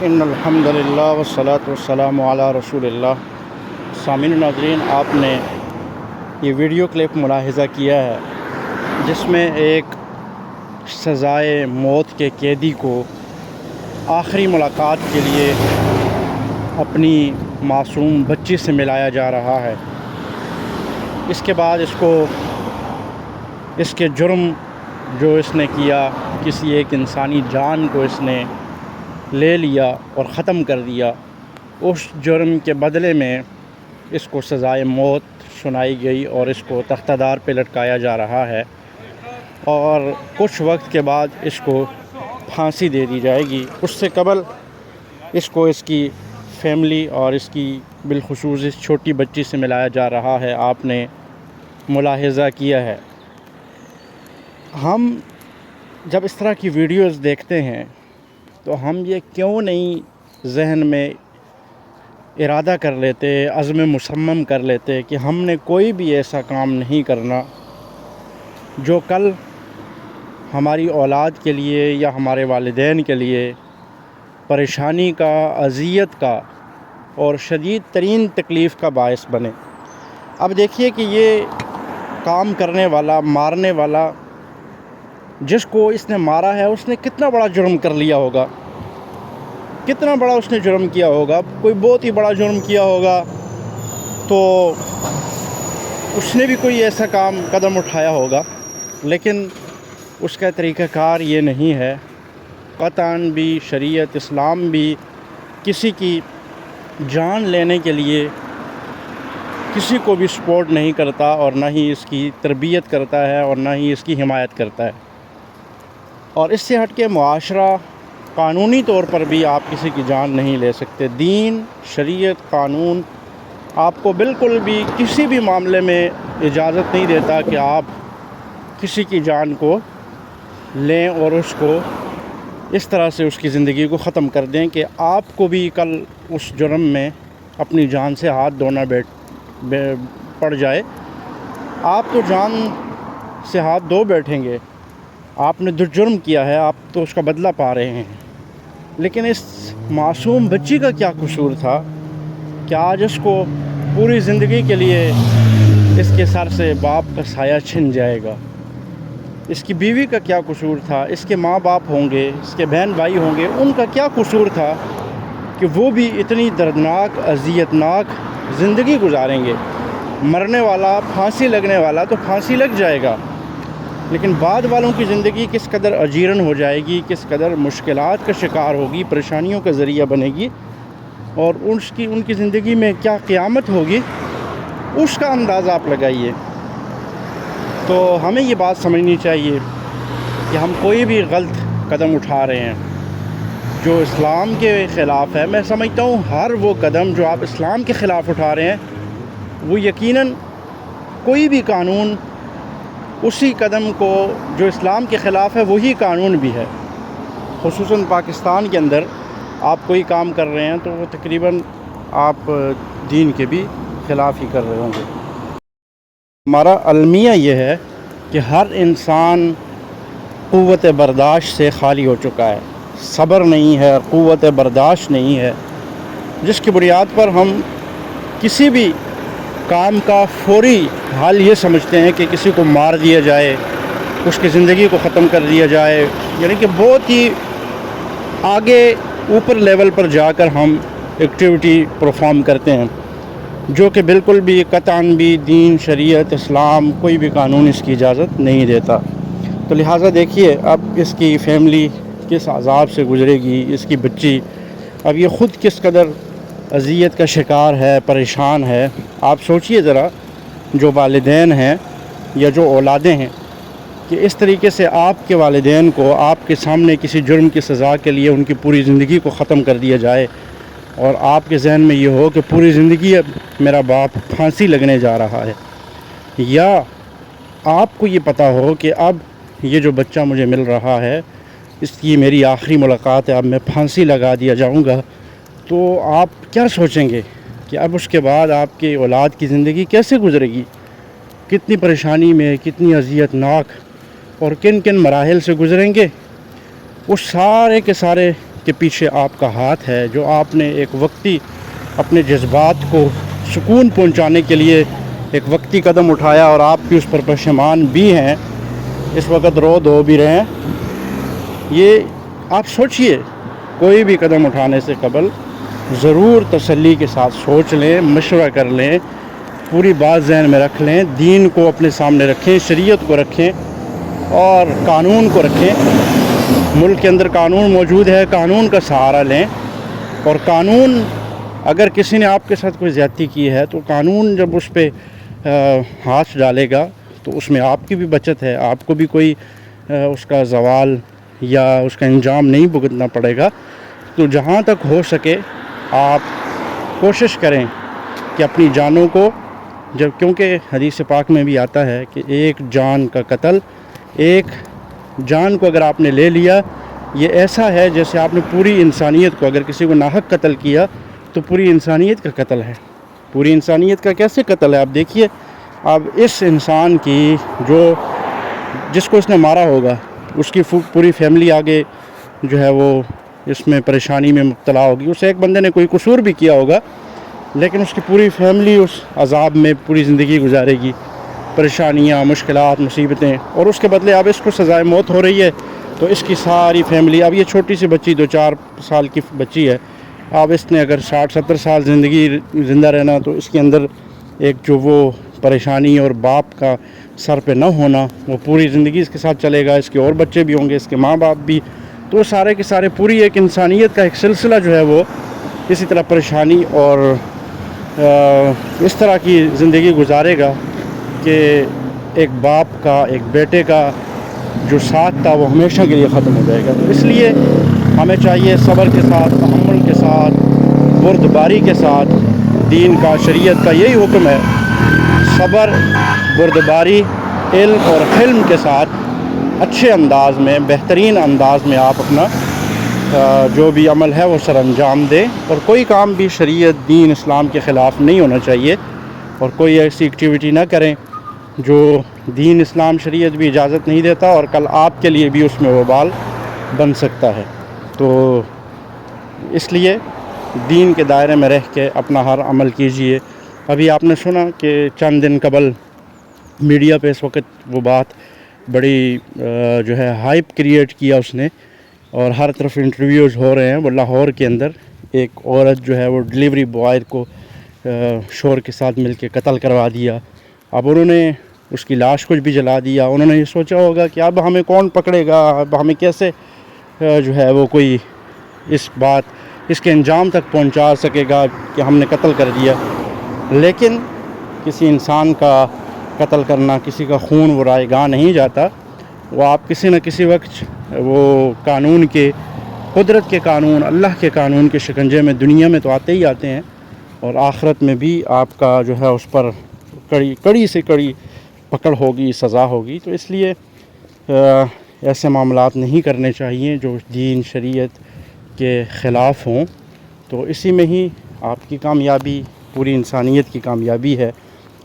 ان الحمدللہ والصلاۃ والسلام علی رسول اللہ۔ سامعین ناظرین، آپ نے یہ ویڈیو کلپ ملاحظہ کیا ہے جس میں ایک سزائے موت کے قیدی کو آخری ملاقات کے لیے اپنی معصوم بچی سے ملایا جا رہا ہے۔ اس کے بعد اس کے جرم جو اس نے کیا، کسی ایک انسانی جان کو اس نے لے لیا اور ختم کر دیا، اس جرم کے بدلے میں اس کو سزائے موت سنائی گئی اور اس کو تختہ دار پہ لٹکایا جا رہا ہے، اور کچھ وقت کے بعد اس کو پھانسی دے دی جائے گی۔ اس سے قبل اس کو اس کی فیملی اور اس کی بالخصوص اس چھوٹی بچی سے ملایا جا رہا ہے۔ آپ نے ملاحظہ کیا ہے، ہم جب اس طرح کی ویڈیوز دیکھتے ہیں تو ہم یہ کیوں نہیں ذہن میں ارادہ کر لیتے، عزم مصمم کر لیتے کہ ہم نے کوئی بھی ایسا کام نہیں کرنا جو کل ہماری اولاد کے لیے یا ہمارے والدین کے لیے پریشانی کا، اذیت کا اور شدید ترین تکلیف کا باعث بنے۔ اب دیکھیے کہ یہ کام کرنے والا، مارنے والا، جس کو اس نے مارا ہے، اس نے کتنا بڑا جرم کر لیا ہوگا، کتنا بڑا اس نے جرم کیا ہوگا۔ کوئی بہت ہی بڑا جرم کیا ہوگا تو اس نے بھی کوئی ایسا قدم اٹھایا ہوگا، لیکن اس کا طریقہ کار یہ نہیں ہے۔ قطعاً بھی شریعت اسلام بھی کسی کی جان لینے کے لیے کسی کو بھی سپورٹ نہیں کرتا، اور نہ ہی اس کی تربیت کرتا ہے اور نہ ہی اس کی حمایت کرتا ہے۔ اور اس سے ہٹ کے معاشرہ، قانونی طور پر بھی آپ کسی کی جان نہیں لے سکتے۔ دین، شریعت، قانون آپ کو بالکل بھی کسی بھی معاملے میں اجازت نہیں دیتا کہ آپ کسی کی جان کو لیں اور اس کو اس طرح سے اس کی زندگی کو ختم کر دیں کہ آپ کو بھی کل اس جرم میں اپنی جان سے ہاتھ دھونا پڑ جائے۔ آپ تو جان سے ہاتھ دھو بیٹھیں گے، آپ نے جو جرم کیا ہے آپ تو اس کا بدلہ پا رہے ہیں، لیکن اس معصوم بچی کا کیا قصور تھا کہ آج اس کو پوری زندگی کے لیے اس کے سر سے باپ کا سایہ چھن جائے گا۔ اس کی بیوی کا کیا قصور تھا، اس کے ماں باپ ہوں گے، اس کے بہن بھائی ہوں گے، ان کا کیا قصور تھا کہ وہ بھی اتنی دردناک، اذیتناک زندگی گزاریں گے۔ مرنے والا، پھانسی لگنے والا تو پھانسی لگ جائے گا، لیکن بعد والوں کی زندگی کس قدر اجیرن ہو جائے گی، کس قدر مشکلات کا شکار ہوگی، پریشانیوں کا ذریعہ بنے گی، اور ان کی زندگی میں کیا قیامت ہوگی، اس کا اندازہ آپ لگائیے۔ تو ہمیں یہ بات سمجھنی چاہیے کہ ہم کوئی بھی غلط قدم اٹھا رہے ہیں جو اسلام کے خلاف ہے، میں سمجھتا ہوں ہر وہ قدم جو آپ اسلام کے خلاف اٹھا رہے ہیں وہ یقیناً کوئی بھی قانون اسی قدم کو جو اسلام کے خلاف ہے وہی قانون بھی ہے۔ خصوصاً پاکستان کے اندر آپ کوئی کام کر رہے ہیں تو وہ تقریباً آپ دین کے بھی خلاف ہی کر رہے ہوں گے۔ ہمارا المیہ یہ ہے کہ ہر انسان قوت برداشت سے خالی ہو چکا ہے، صبر نہیں ہے، قوت برداشت نہیں ہے، جس کی بنیاد پر ہم کسی بھی کام کا فوری حل یہ سمجھتے ہیں کہ کسی کو مار دیا جائے، اس کی زندگی کو ختم کر دیا جائے، یعنی کہ بہت ہی آگے اوپر لیول پر جا کر ہم ایکٹیویٹی پرفارم کرتے ہیں، جو کہ بالکل بھی قطعاً بھی دین، شریعت، اسلام، کوئی بھی قانون اس کی اجازت نہیں دیتا۔ تو لہٰذا دیکھیے اب اس کی فیملی کس عذاب سے گزرے گی، اس کی بچی اب یہ خود کس قدر اذیت کا شکار ہے، پریشان ہے۔ آپ سوچئے ذرا، جو والدین ہیں یا جو اولادیں ہیں، کہ اس طریقے سے آپ کے والدین کو آپ کے سامنے کسی جرم کی سزا کے لیے ان کی پوری زندگی کو ختم کر دیا جائے، اور آپ کے ذہن میں یہ ہو کہ پوری زندگی اب میرا باپ پھانسی لگنے جا رہا ہے، یا آپ کو یہ پتہ ہو کہ اب یہ جو بچہ مجھے مل رہا ہے اس کی میری آخری ملاقات ہے، اب میں پھانسی لگا دیا جاؤں گا، تو آپ کیا سوچیں گے کہ اب اس کے بعد آپ کی اولاد کی زندگی کیسے گزرے گی، کتنی پریشانی میں، کتنی اذیت ناک اور کن کن مراحل سے گزریں گے۔ وہ سارے کے سارے کے پیچھے آپ کا ہاتھ ہے، جو آپ نے ایک وقتی اپنے جذبات کو سکون پہنچانے کے لیے ایک وقتی قدم اٹھایا اور آپ بھی اس پر پشیمان بھی ہیں، اس وقت رو دو بھی رہے ہیں، یہ آپ سوچئے، کوئی بھی قدم اٹھانے سے قبل ضرور تسلی کے ساتھ سوچ لیں، مشورہ کر لیں، پوری بات ذہن میں رکھ لیں، دین کو اپنے سامنے رکھیں، شریعت کو رکھیں اور قانون کو رکھیں۔ ملک کے اندر قانون موجود ہے، قانون کا سہارا لیں، اور قانون اگر کسی نے آپ کے ساتھ کوئی زیادتی کی ہے تو قانون جب اس پہ ہاتھ ڈالے گا تو اس میں آپ کی بھی بچت ہے، آپ کو بھی کوئی اس کا زوال یا اس کا انجام نہیں بھگتنا پڑے گا۔ تو جہاں تک ہو سکے آپ کوشش کریں کہ اپنی جانوں کو، کیونکہ حدیث پاک میں بھی آتا ہے کہ ایک جان کا قتل، ایک جان کو اگر آپ نے لے لیا، یہ ایسا ہے جیسے آپ نے پوری انسانیت کو، اگر کسی کو ناحق قتل کیا تو پوری انسانیت کا قتل ہے۔ پوری انسانیت کا کیسے قتل ہے؟ آپ دیکھیے، اب اس انسان کی جس کو اس نے مارا ہوگا، اس کی پوری فیملی آگے جو ہے وہ اس میں پریشانی میں مبتلا ہوگی۔ اسے ایک بندے نے کوئی قصور بھی کیا ہوگا، لیکن اس کی پوری فیملی اس عذاب میں پوری زندگی گزارے گی، پریشانیاں، مشکلات، مصیبتیں، اور اس کے بدلے اب اس کو سزائے موت ہو رہی ہے تو اس کی ساری فیملی، اب یہ چھوٹی سی بچی 2-4 سال کی بچی ہے، اب اس نے اگر 60-70 سال زندہ رہنا تو اس کے اندر ایک جو وہ پریشانی اور باپ کا سر پہ نہ ہونا، وہ پوری زندگی اس کے ساتھ چلے گا، اس کے اور بچے بھی ہوں گے، اس کے ماں باپ بھی، تو سارے کے سارے پوری ایک انسانیت کا ایک سلسلہ جو ہے وہ اسی طرح پریشانی اور اس طرح کی زندگی گزارے گا کہ ایک باپ کا، ایک بیٹے کا جو ساتھ تھا وہ ہمیشہ کے لیے ختم ہو جائے گا۔ تو اس لیے ہمیں چاہیے صبر کے ساتھ، تحمل کے ساتھ، بردباری کے ساتھ، دین کا، شریعت کا یہی حکم ہے، صبر، بردباری، علم اور حلم کے ساتھ اچھے انداز میں، بہترین انداز میں آپ اپنا جو بھی عمل ہے وہ سر انجام دیں، اور کوئی کام بھی شریعت، دین، اسلام کے خلاف نہیں ہونا چاہیے، اور کوئی ایسی ایکٹیویٹی نہ کریں جو دین، اسلام، شریعت بھی اجازت نہیں دیتا اور کل آپ کے لیے بھی اس میں وبال بن سکتا ہے۔ تو اس لیے دین کے دائرے میں رہ کے اپنا ہر عمل کیجئے۔ ابھی آپ نے سنا کہ چند دن قبل میڈیا پہ اس وقت وہ بات بڑی جو ہے ہائپ کریٹ کیا اس نے، اور ہر طرف انٹرویوز ہو رہے ہیں۔ وہ لاہور کے اندر ایک عورت جو ہے وہ ڈیلیوری بوائے کو شوہر کے ساتھ مل کے قتل کروا دیا۔ اب انہوں نے اس کی لاش کو بھی جلا دیا۔ انہوں نے یہ سوچا ہوگا کہ اب ہمیں کون پکڑے گا، اب ہمیں کیسے جو ہے وہ کوئی اس کے انجام تک پہنچا سکے گا کہ ہم نے قتل کر دیا۔ لیکن کسی انسان کا قتل کرنا، کسی کا خون وہ رائے گاہ نہیں جاتا، وہ آپ کسی نہ کسی وقت وہ قانون کے، قدرت کے قانون، اللہ کے قانون کے شکنجے میں دنیا میں تو آتے ہی آتے ہیں، اور آخرت میں بھی آپ کا جو ہے اس پر کڑی سے کڑی پکڑ ہوگی، سزا ہوگی۔ تو اس لیے ایسے معاملات نہیں کرنے چاہیے جو دین، شریعت کے خلاف ہوں۔ تو اسی میں ہی آپ کی کامیابی، پوری انسانیت کی کامیابی ہے۔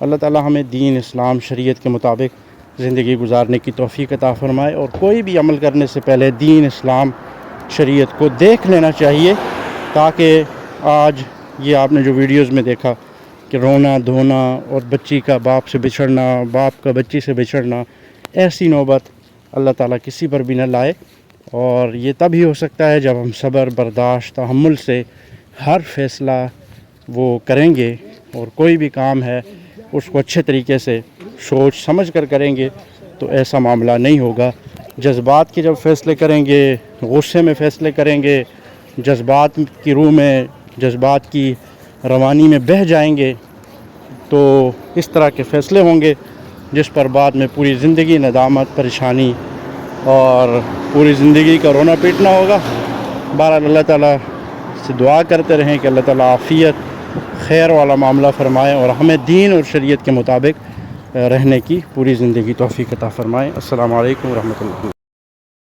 اللہ تعالی ہمیں دین، اسلام، شریعت کے مطابق زندگی گزارنے کی توفیق عطا فرمائے، اور کوئی بھی عمل کرنے سے پہلے دین، اسلام، شریعت کو دیکھ لینا چاہیے، تاکہ آج یہ آپ نے جو ویڈیوز میں دیکھا کہ رونا دھونا اور بچی کا باپ سے بچھڑنا، باپ کا بچی سے بچھڑنا، ایسی نوبت اللہ تعالیٰ کسی پر بھی نہ لائے۔ اور یہ تب ہی ہو سکتا ہے جب ہم صبر، برداشت، تحمل سے ہر فیصلہ وہ کریں گے، اور کوئی بھی کام ہے اس کو اچھے طریقے سے سوچ سمجھ کر کریں گے تو ایسا معاملہ نہیں ہوگا۔ جذبات کے جب فیصلے کریں گے، غصے میں فیصلے کریں گے، جذبات کی روح میں، جذبات کی روانی میں بہہ جائیں گے، تو اس طرح کے فیصلے ہوں گے جس پر بعد میں پوری زندگی ندامت، پریشانی اور پوری زندگی کا رونا پیٹنا ہوگا۔ بہرحال اللہ تعالیٰ سے دعا کرتے رہیں کہ اللہ تعالیٰ عافیت، خیر والا معاملہ فرمائے، اور ہمیں دین اور شریعت کے مطابق رہنے کی پوری زندگی توفیق عطا فرمائے۔ السلام علیکم ورحمۃ اللہ۔